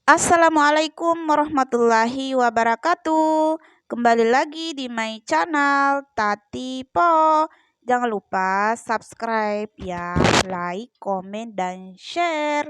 Assalamualaikum warahmatullahi wabarakatuh. Kembali lagi di my channel Tati Po. Jangan lupa subscribe ya, like, komen, dan share.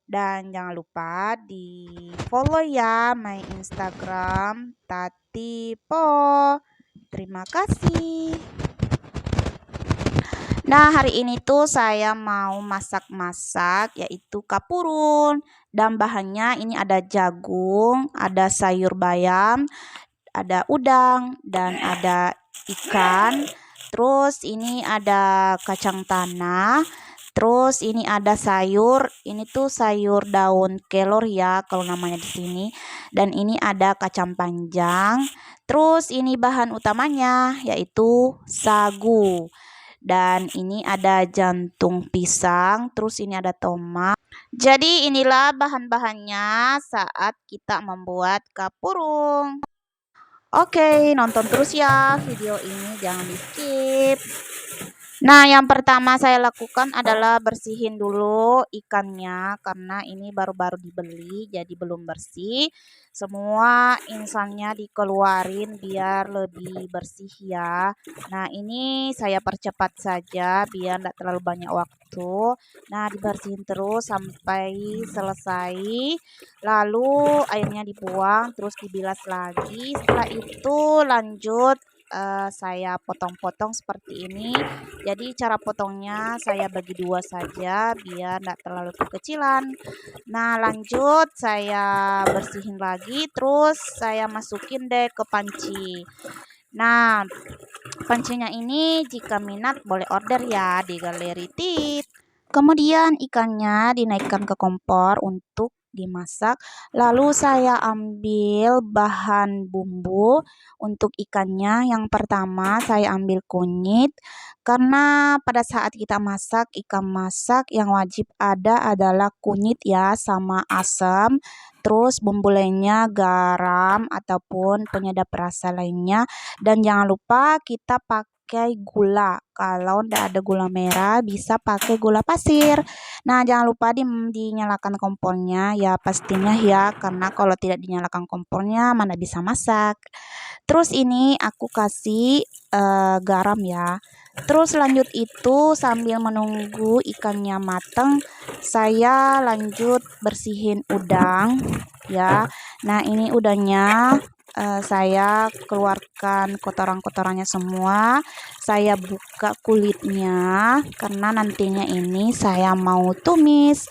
Dan jangan lupa di follow ya my Instagram Tati Po. Terima kasih. Nah, hari ini tuh saya mau masak-masak yaitu kapurun. Dan bahannya ini ada jagung, ada sayur bayam, ada udang, dan ada ikan. Terus ini ada kacang tanah. Terus ini ada sayur, ini tuh sayur daun kelor ya kalau namanya di sini. Dan ini ada kacang panjang. Terus ini bahan utamanya yaitu sagu. Dan ini ada jantung pisang, terus ini ada tomat. Jadi inilah bahan-bahannya saat kita membuat kapurung. Oke, nonton terus ya video ini, jangan di skip. Nah, yang pertama saya lakukan adalah bersihin dulu ikannya karena ini baru-baru dibeli jadi belum bersih. Semua insannya dikeluarin biar lebih bersih ya. Nah, ini saya percepat saja biar tidak terlalu banyak waktu. Nah, dibersihin terus sampai selesai. Lalu airnya dibuang, terus dibilas lagi. Setelah itu lanjut saya potong-potong seperti ini. Jadi cara potongnya saya bagi dua saja biar tidak terlalu kekecilan. Nah, lanjut saya bersihin lagi, terus saya masukin deh ke panci. Nah, pancinya ini jika minat boleh order ya di Galeri Tit. Kemudian ikannya dinaikkan ke kompor untuk dimasak. Lalu saya ambil bahan bumbu untuk ikannya. Yang pertama saya ambil kunyit karena pada saat kita masak ikan masak yang wajib ada adalah kunyit ya sama asam. Terus bumbu lainnya garam ataupun penyedap rasa lainnya. Dan jangan lupa kita pakai gula. Kalau tidak ada gula merah bisa pakai gula pasir. Nah, jangan lupa dinyalakan kompornya ya pastinya ya, karena kalau tidak dinyalakan kompornya mana bisa masak. Terus ini aku kasih garam ya. Terus lanjut itu sambil menunggu ikannya matang, saya lanjut bersihin udang ya. Nah, ini udangnya saya keluarkan kotoran-kotorannya semua. Saya buka kulitnya karena nantinya ini saya mau tumis.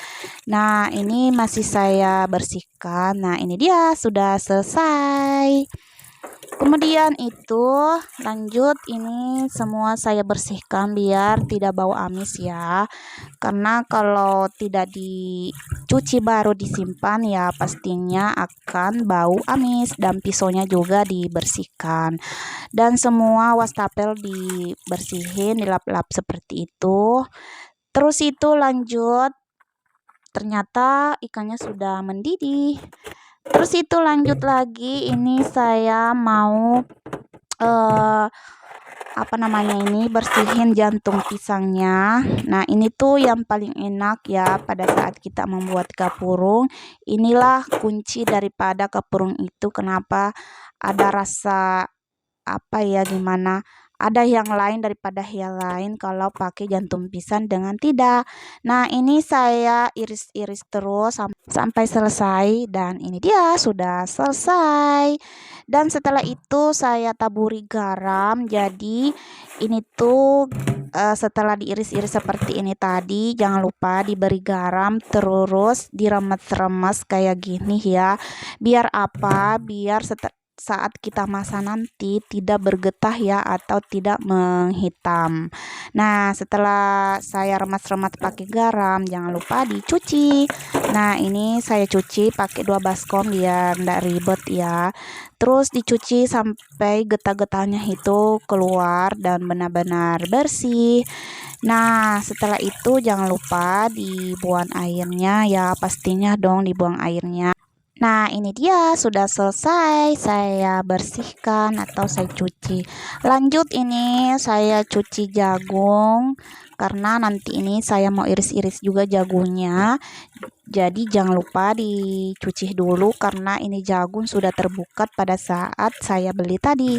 Nah, ini masih saya bersihkan. Nah, ini dia sudah selesai. Kemudian itu lanjut ini semua saya bersihkan biar tidak bau amis ya. Karena kalau tidak dicuci baru disimpan ya pastinya akan bau amis, dan pisaunya juga dibersihkan. Dan semua wastafel dibersihin, dilap-lap seperti itu. Terus itu lanjut, ternyata ikannya sudah mendidih. Terus itu lanjut lagi, ini saya mau bersihin jantung pisangnya. Nah, ini tuh yang paling enak ya pada saat kita membuat kapurung. Inilah kunci daripada kapurung itu, kenapa ada rasa gimana, ada yang lain daripada yang lain kalau pakai jantung pisang dengan tidak. Nah, ini saya iris-iris terus sampai selesai, dan ini dia sudah selesai. Dan setelah itu saya taburi garam. Jadi ini tuh setelah diiris-iris seperti ini tadi, jangan lupa diberi garam, terus diremes-remes kayak gini ya. Biar apa? Biar saat kita masak nanti tidak bergetah ya atau tidak menghitam. Nah, setelah saya remas-remas pakai garam, jangan lupa dicuci. Nah, ini saya cuci pakai 2 baskom biar tidak ribet ya. Terus dicuci sampai getah-getahnya itu keluar dan benar-benar bersih. Nah, setelah itu jangan lupa dibuang airnya ya, pastinya dong dibuang airnya. Nah, ini dia sudah selesai saya bersihkan atau saya cuci. Lanjut ini saya cuci jagung karena nanti ini saya mau iris-iris juga jagunya. Jadi jangan lupa dicuci dulu karena ini jagung sudah terbukat pada saat saya beli tadi.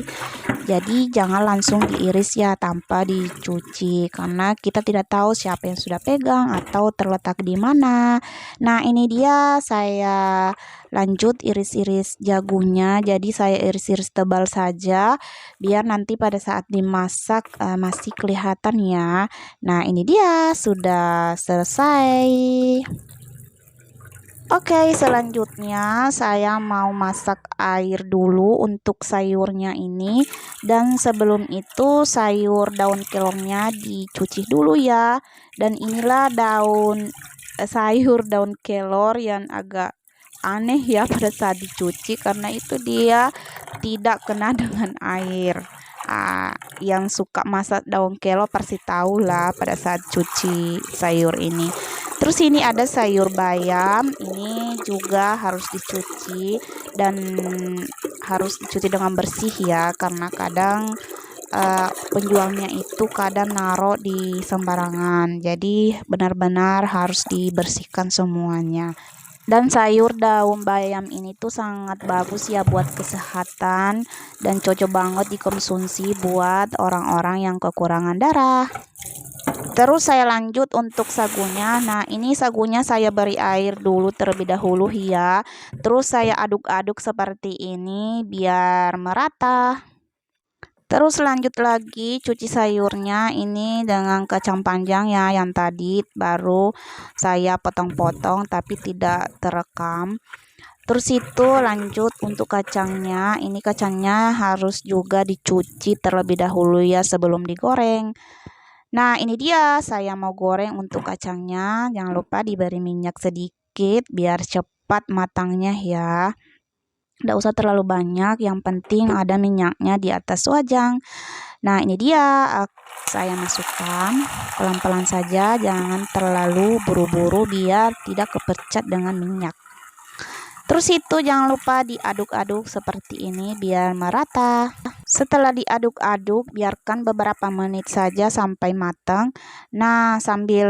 Jadi jangan langsung diiris ya tanpa dicuci karena kita tidak tahu siapa yang sudah pegang atau terletak di mana. Nah, ini dia saya lanjut iris-iris jagungnya. Jadi saya iris-iris tebal saja biar nanti pada saat dimasak masih kelihatan ya. Nah, ini dia sudah selesai. Oke, selanjutnya saya mau masak air dulu untuk sayurnya ini. Dan sebelum itu sayur daun kelornya dicuci dulu ya. Dan inilah sayur daun kelor yang agak aneh ya pada saat dicuci karena itu dia tidak kena dengan air. Yang suka masak daun kelor pasti tahu lah pada saat cuci sayur ini. Terus ini ada sayur bayam, ini juga harus dicuci dan harus dicuci dengan bersih ya, karena kadang penjualnya itu kadang naruh di sembarangan. Jadi benar-benar harus dibersihkan semuanya. Dan sayur daun bayam ini tuh sangat bagus ya buat kesehatan dan cocok banget dikonsumsi buat orang-orang yang kekurangan darah. Terus saya lanjut untuk sagunya. Nah, ini sagunya saya beri air dulu terlebih dahulu ya. Terus saya aduk-aduk seperti ini biar merata. Terus lanjut lagi cuci sayurnya ini dengan kacang panjang ya, yang tadi baru saya potong-potong tapi tidak terekam. Terus itu lanjut untuk kacangnya. Ini kacangnya harus juga dicuci terlebih dahulu ya sebelum digoreng. Nah, ini dia saya mau goreng untuk kacangnya. Jangan lupa diberi minyak sedikit biar cepat matangnya ya. Tidak usah terlalu banyak, yang penting ada minyaknya di atas wajan. Nah, ini dia saya masukkan pelan-pelan saja, jangan terlalu buru-buru biar tidak kepercat dengan minyak. Terus itu jangan lupa diaduk-aduk seperti ini biar merata. Setelah diaduk-aduk, biarkan beberapa menit saja sampai matang. Nah, sambil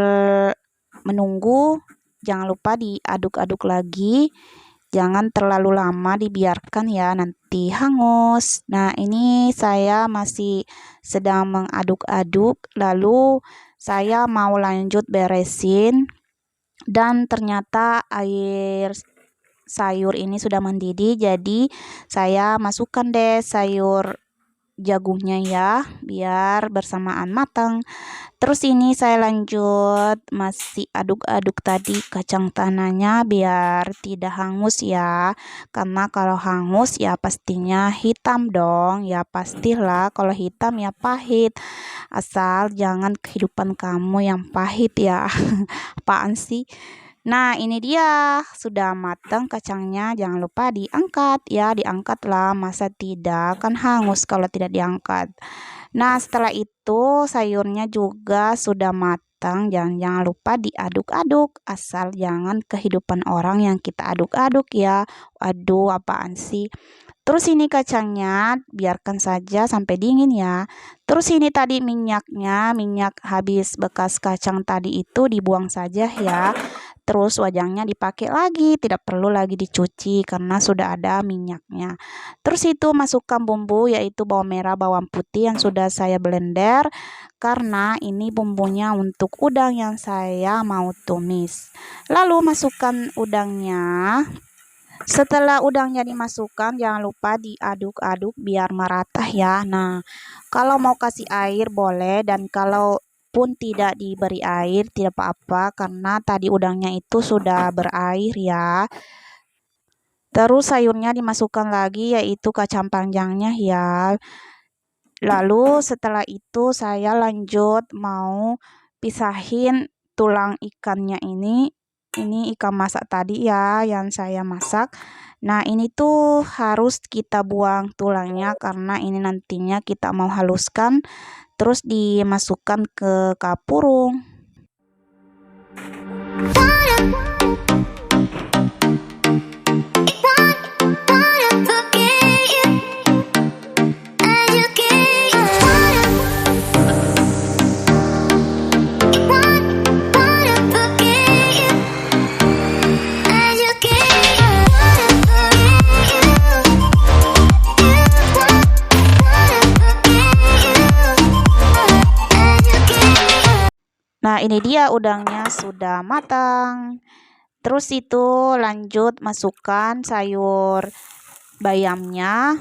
menunggu, jangan lupa diaduk-aduk lagi. Jangan terlalu lama dibiarkan ya, nanti hangus. Nah, ini saya masih sedang mengaduk-aduk, lalu saya mau lanjut beresin. Dan ternyata air sayur ini sudah mendidih, jadi saya masukkan deh sayur jagungnya ya biar bersamaan matang. Terus ini saya lanjut masih aduk-aduk tadi kacang tanahnya biar tidak hangus ya, karena kalau hangus ya pastinya hitam dong ya, pastilah kalau hitam ya pahit, asal jangan kehidupan kamu yang pahit ya. Apaan sih? Nah, ini dia sudah matang kacangnya, jangan lupa diangkat ya, diangkatlah, masa tidak, kan hangus kalau tidak diangkat. Nah, setelah itu sayurnya juga sudah matang, jangan lupa diaduk-aduk, asal jangan kehidupan orang yang kita aduk-aduk ya. Aduh, apaan sih? Terus ini kacangnya biarkan saja sampai dingin ya. Terus ini tadi minyaknya, minyak habis bekas kacang tadi itu dibuang saja ya. Terus wajannya dipakai lagi, tidak perlu lagi dicuci karena sudah ada minyaknya. Terus itu masukkan bumbu yaitu bawang merah, bawang putih yang sudah saya blender karena ini bumbunya untuk udang yang saya mau tumis. Lalu masukkan udangnya. Setelah udangnya dimasukkan, jangan lupa diaduk-aduk biar merata ya. Nah, kalau mau kasih air boleh, dan kalau pun tidak diberi air tidak apa-apa karena tadi udangnya itu sudah berair ya. Terus sayurnya dimasukkan lagi yaitu kacang panjangnya ya. Lalu setelah itu saya lanjut mau pisahin tulang ikannya ini. Ini ikan masak tadi ya yang saya masak. Nah, ini tuh harus kita buang tulangnya karena ini nantinya kita mau haluskan. Terus dimasukkan ke kapurung. Nah, ini dia udangnya sudah matang. Terus itu lanjut masukkan sayur bayamnya.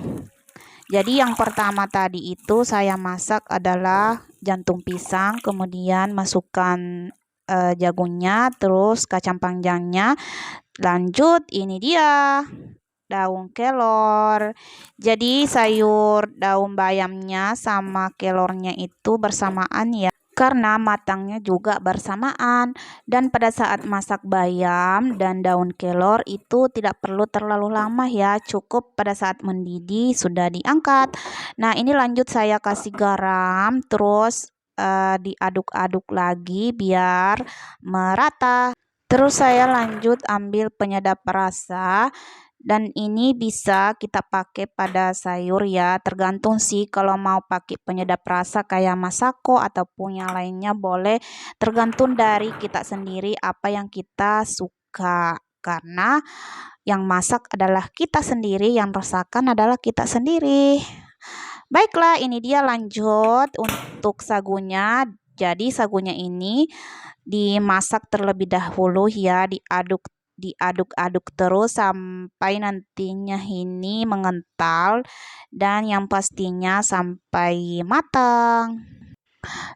Jadi yang pertama tadi itu saya masak adalah jantung pisang, kemudian masukkan jagungnya, terus kacang panjangnya. Lanjut ini dia daun kelor. Jadi sayur daun bayamnya sama kelornya itu bersamaan ya. Karena matangnya juga bersamaan. Dan pada saat masak bayam dan daun kelor itu tidak perlu terlalu lama ya. Cukup pada saat mendidih sudah diangkat. Nah, ini lanjut saya kasih garam, terus diaduk-aduk lagi biar merata. Terus saya lanjut ambil penyedap rasa, dan ini bisa kita pakai pada sayur ya, tergantung sih kalau mau pakai penyedap rasa kayak masako ataupun yang lainnya boleh, tergantung dari kita sendiri apa yang kita suka. Karena yang masak adalah kita sendiri, yang rasakan adalah kita sendiri. Baiklah, ini dia lanjut untuk sagunya. Jadi sagunya ini dimasak terlebih dahulu ya, diaduk-aduk terus sampai nantinya ini mengental dan yang pastinya sampai matang.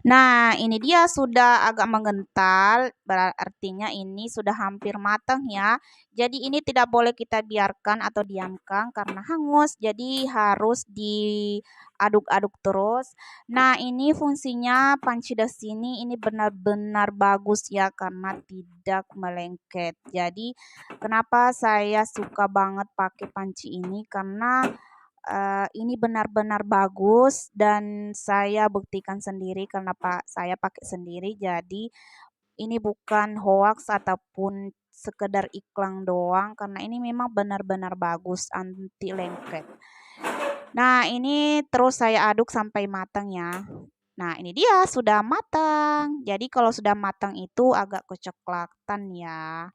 Nah, ini dia sudah agak mengental, artinya ini sudah hampir matang ya. Jadi ini tidak boleh kita biarkan atau diamkan karena hangus, jadi harus diaduk-aduk terus. Nah, ini fungsinya panci di sini ini benar-benar bagus ya karena tidak melengket. Jadi kenapa saya suka banget pakai panci ini karena ini benar-benar bagus dan saya buktikan sendiri karena saya pakai sendiri, jadi ini bukan hoax ataupun sekedar iklan doang karena ini memang benar-benar bagus anti lengket. Nah, ini terus saya aduk sampai matang ya. Nah, ini dia sudah matang. Jadi kalau sudah matang itu agak kecoklatan ya.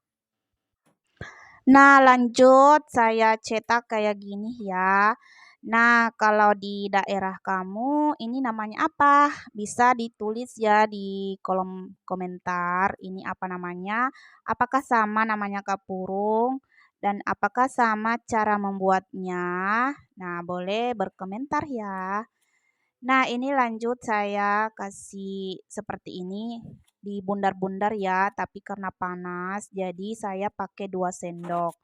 Nah, lanjut saya cetak kayak gini ya. Nah, kalau di daerah kamu ini namanya apa? Bisa ditulis ya di kolom komentar ini apa namanya? Apakah sama namanya kapurung? Dan apakah sama cara membuatnya? Nah, boleh berkomentar ya. Nah, ini lanjut saya kasih seperti ini dibundar-bundar ya, tapi karena panas jadi saya pakai 2 sendok.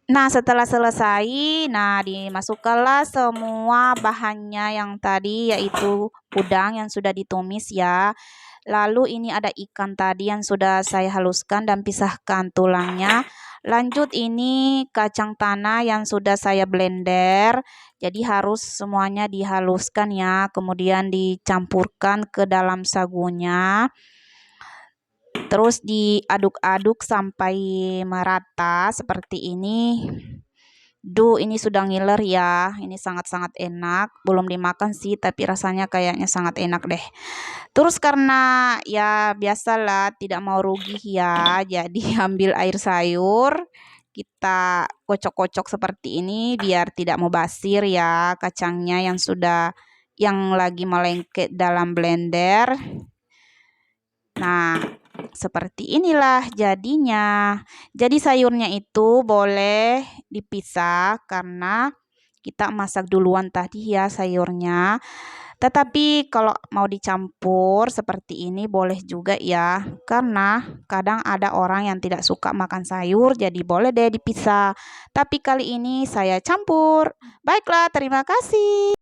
Nah, setelah selesai, nah dimasukkanlah semua bahannya yang tadi yaitu udang yang sudah ditumis ya. Lalu ini ada ikan tadi yang sudah saya haluskan dan pisahkan tulangnya. Lanjut ini kacang tanah yang sudah saya blender. Jadi harus semuanya dihaluskan ya, kemudian dicampurkan ke dalam sagunya. Terus diaduk-aduk sampai merata seperti ini. Duh, ini sudah ngiler ya. Ini sangat-sangat enak. Belum dimakan sih, tapi rasanya kayaknya sangat enak deh. Terus karena ya biasalah tidak mau rugi ya, jadi ambil air sayur, kita kocok-kocok seperti ini biar tidak mubasir ya kacangnya yang lagi melengket dalam blender. Nah, seperti inilah jadinya. Jadi sayurnya itu boleh dipisah karena kita masak duluan tadi ya sayurnya. Tetapi kalau mau dicampur seperti ini boleh juga ya. Karena kadang ada orang yang tidak suka makan sayur, jadi boleh deh dipisah. Tapi kali ini saya campur. Baiklah, terima kasih.